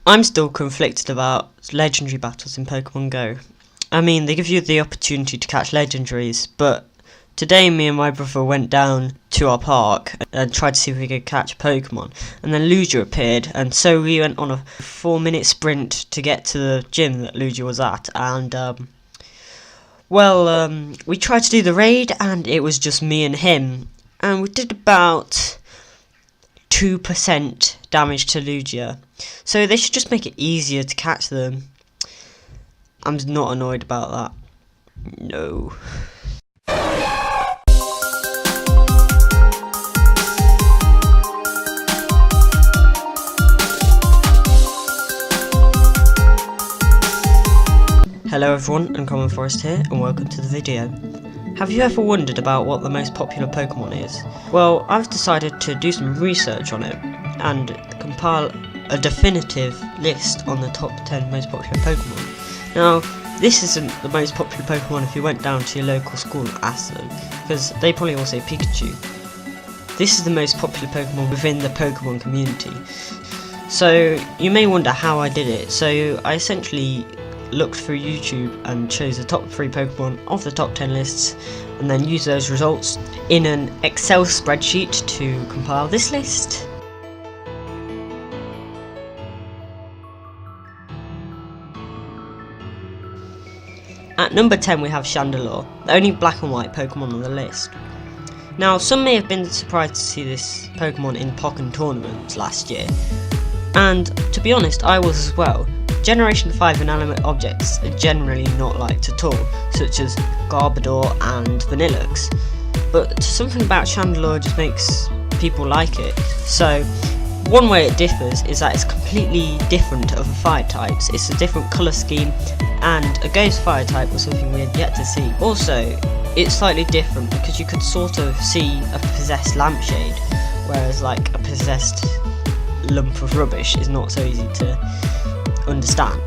I'm still conflicted about legendary battles in Pokemon Go. I mean, they give you the opportunity to catch legendaries, but today me and my brother went down to our park and tried to see if we could catch a Pokemon, and then Lugia appeared, and so we went on a 4-minute sprint to get to the gym that Lugia was at, and we tried to do the raid, and it was just me and him, and we did about 2% damage to Lugia. So they should just make it easier to catch them. I'm not annoyed about that. No. Hello everyone, Uncommon Forest here, and welcome to the video. Have you ever wondered about what the most popular Pokemon is? Well, I've decided to do some research on it and compile a definitive list on the top 10 most popular Pokemon. Now, this isn't the most popular Pokemon if you went down to your local school and asked them, because they probably all say Pikachu. This is the most popular Pokemon within the Pokemon community. So, you may wonder how I did it. So, I essentially looked through YouTube and chose the top 3 Pokemon of the top 10 lists, and then used those results in an Excel spreadsheet to compile this list. At number 10 we have Chandelure, the only black and white Pokemon on the list. Now, some may have been surprised to see this Pokemon in Pokémon tournaments last year, and to be honest, I was as well. Generation 5 inanimate objects are generally not liked at all, such as Garbodor and Vanilluxe, but something about Chandelure just makes people like it. So, one way it differs is that it's completely different of the fire types. It's a different colour scheme, and a ghost fire type was something we had yet to see. Also, it's slightly different because you could sort of see a possessed lampshade, whereas like a possessed lump of rubbish is not so easy to understand.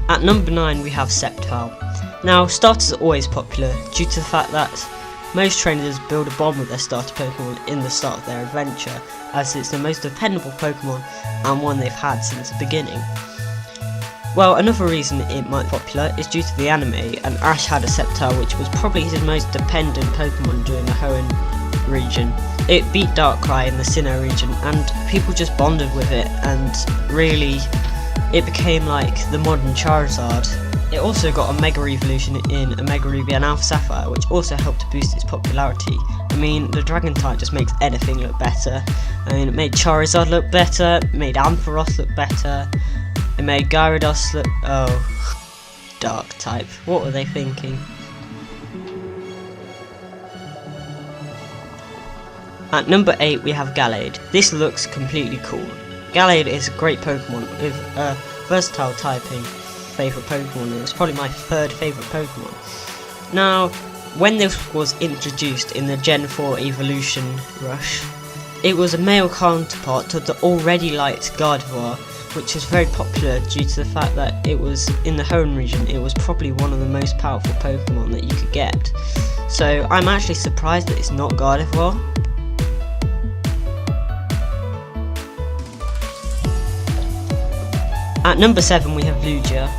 At number 9 we have Sceptile. Now, starters are always popular due to the fact that most trainers build a bond with their starter Pokemon in the start of their adventure, as it's the most dependable Pokemon and one they've had since the beginning. Well, another reason it might be popular is due to the anime, and Ash had a Sceptile which was probably his most dependent Pokemon during the Hoenn region. It beat Darkrai in the Sinnoh region, and people just bonded with it, and really it became like the modern Charizard. It also got a Mega Evolution in a Mega Ruby and Alpha Sapphire, which also helped to boost its popularity. I mean, the Dragon type just makes anything look better. I mean, it made Charizard look better, it made Ampharos look better, it made Gyarados look... oh, Dark type. What were they thinking? At number 8 we have Gallade. This looks completely cool. Gallade is a great Pokemon with a versatile typing. Favourite Pokemon. It was probably my 3rd favourite Pokemon. Now, when this was introduced in the Gen 4 Evolution Rush, it was a male counterpart to the already liked Gardevoir, which was very popular due to the fact that it was in the Hoenn region. It was probably one of the most powerful Pokemon that you could get. So I'm actually surprised that it's not Gardevoir. At number 7 we have Lugia.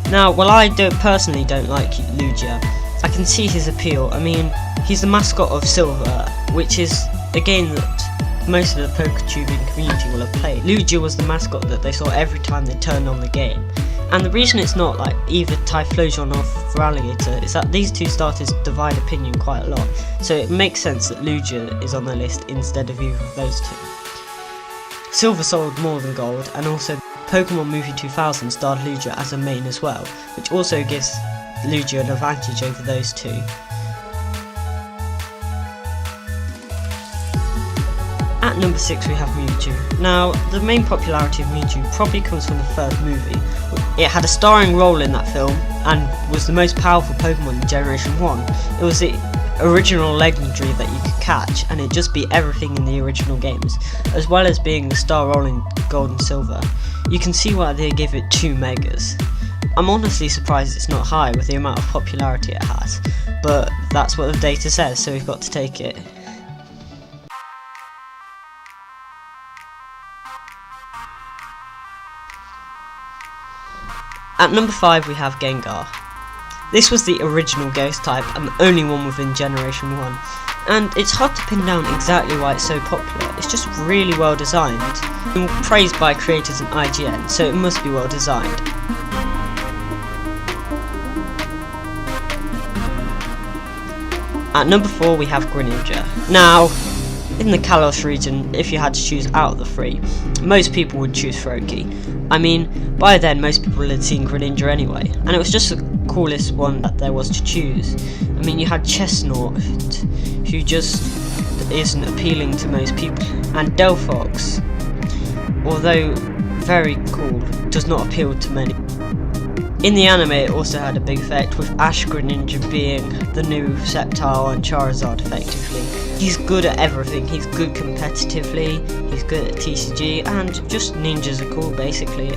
Now, while I personally don't like Lugia, I can see his appeal. I mean, he's the mascot of Silver, which is a game that most of the Poketubing community will have played. Lugia was the mascot that they saw every time they turned on the game. And the reason it's not like either Typhlosion or Feraligatr is that these two starters divide opinion quite a lot. So it makes sense that Lugia is on the list instead of either of those two. Silver sold more than Gold, and also Pokemon Movie 2000 starred Lugia as a main as well, which also gives Lugia an advantage over those two. At number 6 we have Mewtwo. Now, the main popularity of Mewtwo probably comes from the first movie. It had a starring role in that film and was the most powerful Pokemon in Generation 1. It was the original legendary that you could catch, and it just beat everything in the original games, as well as being the star role in Gold and Silver. You can see why they give it 2 megas. I'm honestly surprised it's not high with the amount of popularity it has, but that's what the data says, so we've got to take it. At number 5 we have Gengar. This was the original Ghost type and the only one within Generation 1. And it's hard to pin down exactly why it's so popular, it's just really well designed. And praised by creators and IGN, so it must be well designed. At number 4 we have Greninja. Now, in the Kalos region, if you had to choose out of the three, most people would choose Froakie. I mean, by then most people had seen Greninja anyway, and it was just the coolest one that there was to choose. I mean, you had Chestnut, who just isn't appealing to most people, and Delphox, although very cool, does not appeal to many. In the anime it also had a big effect, with Ash Greninja being the new Sceptile and Charizard effectively. He's good at everything, he's good competitively, he's good at TCG, and just ninjas are cool basically.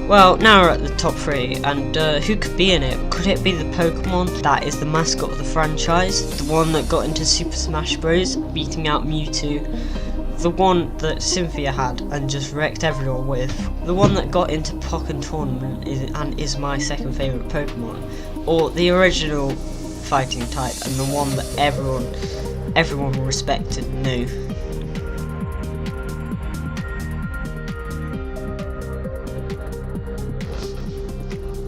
Well, now we're at the top 3, and who could be in it? Could it be the Pokémon that is the mascot of the franchise? The one that got into Super Smash Bros, beating out Mewtwo? The one that Cynthia had and just wrecked everyone with? The one that got into Pokken Tournament and is my second favourite Pokemon? Or the original fighting type and the one that everyone respected and knew?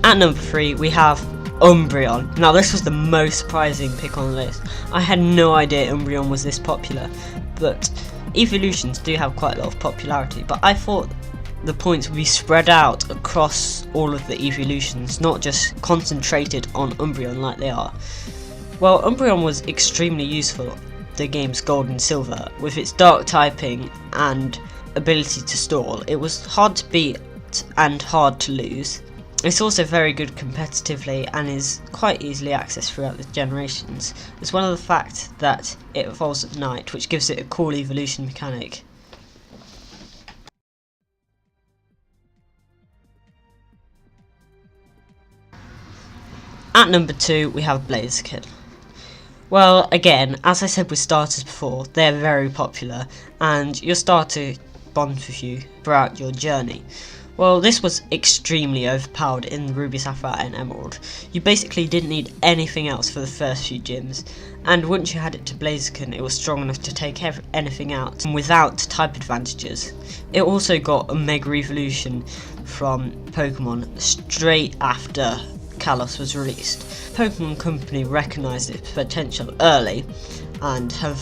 At number 3 we have Umbreon. Now this was the most surprising pick on the list. I had no idea Umbreon was this popular, but evolutions do have quite a lot of popularity, but I thought the points would be spread out across all of the evolutions, not just concentrated on Umbreon like they are. Well, Umbreon was extremely useful, the game's Gold and Silver, with its dark typing and ability to stall. It was hard to beat and hard to lose. It's also very good competitively and is quite easily accessed throughout the generations. It's one of the fact that it evolves at night, which gives it a cool evolution mechanic. At number 2 we have Blaziken. Well, again, as I said with starters before, they're very popular and your starter bonds with you throughout your journey. Well, this was extremely overpowered in Ruby, Sapphire and Emerald. You basically didn't need anything else for the first few gyms, and once you had it to Blaziken, it was strong enough to take anything out without type advantages. It also got a Mega Evolution from Pokemon straight after Kalos was released. Pokemon Company recognised its potential early and have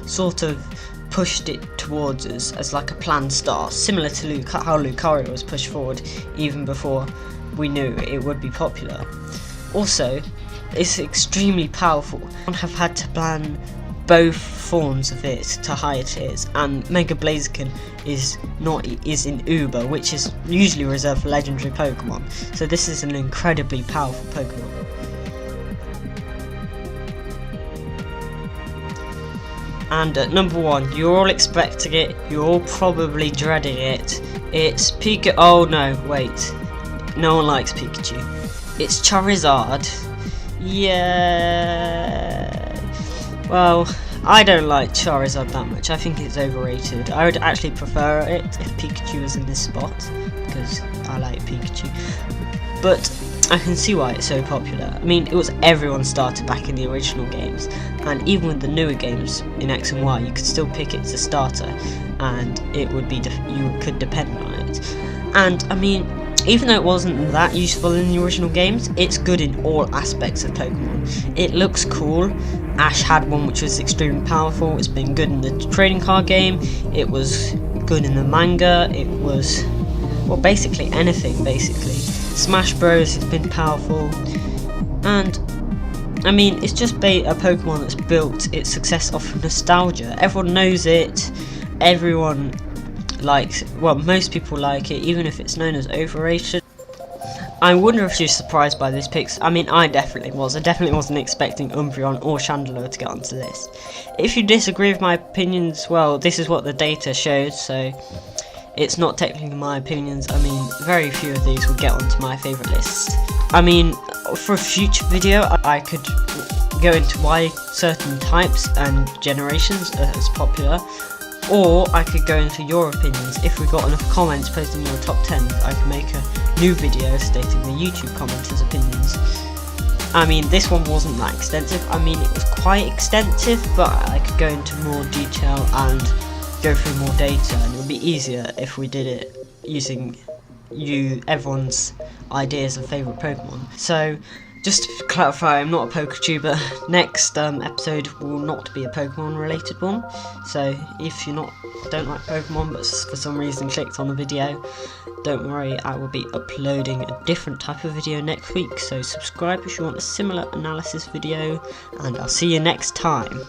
sort of pushed it towards us as like a planned star, similar to how Lucario was pushed forward even before we knew it would be popular. Also, it's extremely powerful. I have had to plan both forms of it to higher tiers, and Mega Blaziken is in Uber, which is usually reserved for legendary Pokemon, so this is an incredibly powerful Pokemon. And at number 1, you're all expecting it, you're all probably dreading it. It's Pikachu. Oh no, wait. No one likes Pikachu. It's Charizard. Yeah. Well, I don't like Charizard that much. I think it's overrated. I would actually prefer it if Pikachu was in this spot, because I like Pikachu. But I can see why it's so popular. I mean, it was everyone's starter back in the original games, and even with the newer games in X and Y, you could still pick it as a starter, and it would be you could depend on it. And I mean, even though it wasn't that useful in the original games, it's good in all aspects of Pokemon. It looks cool. Ash had one which was extremely powerful. It's been good in the trading card game. It was good in the manga. It was, well, basically anything, basically. Smash Bros has been powerful, and I mean, it's just a Pokemon that's built its success off of nostalgia. Everyone knows it, everyone likes it. Well, most people like it, even if it's known as overrated. I wonder if you're surprised by this pick. I mean, I definitely was. I definitely wasn't expecting Umbreon or Chandelure to get onto this. If you disagree with my opinions, well, this is what the data showed, so it's not technically my opinions. I mean, very few of these will get onto my favourite lists. I mean, for a future video, I could go into why certain types and generations are as popular. Or I could go into your opinions. If we got enough comments posting your top 10, I could make a new video stating the YouTube commenters' opinions. I mean, this one wasn't that extensive. I mean, it was quite extensive, but I could go into more detail and go through more data, and it would be easier if we did it using everyone's ideas of favourite Pokemon. So, just to clarify, I'm not a PokeTuber. Next episode will not be a Pokemon related one. So if you don't like Pokemon but for some reason clicked on the video, don't worry, I will be uploading a different type of video next week. So subscribe if you want a similar analysis video, and I'll see you next time.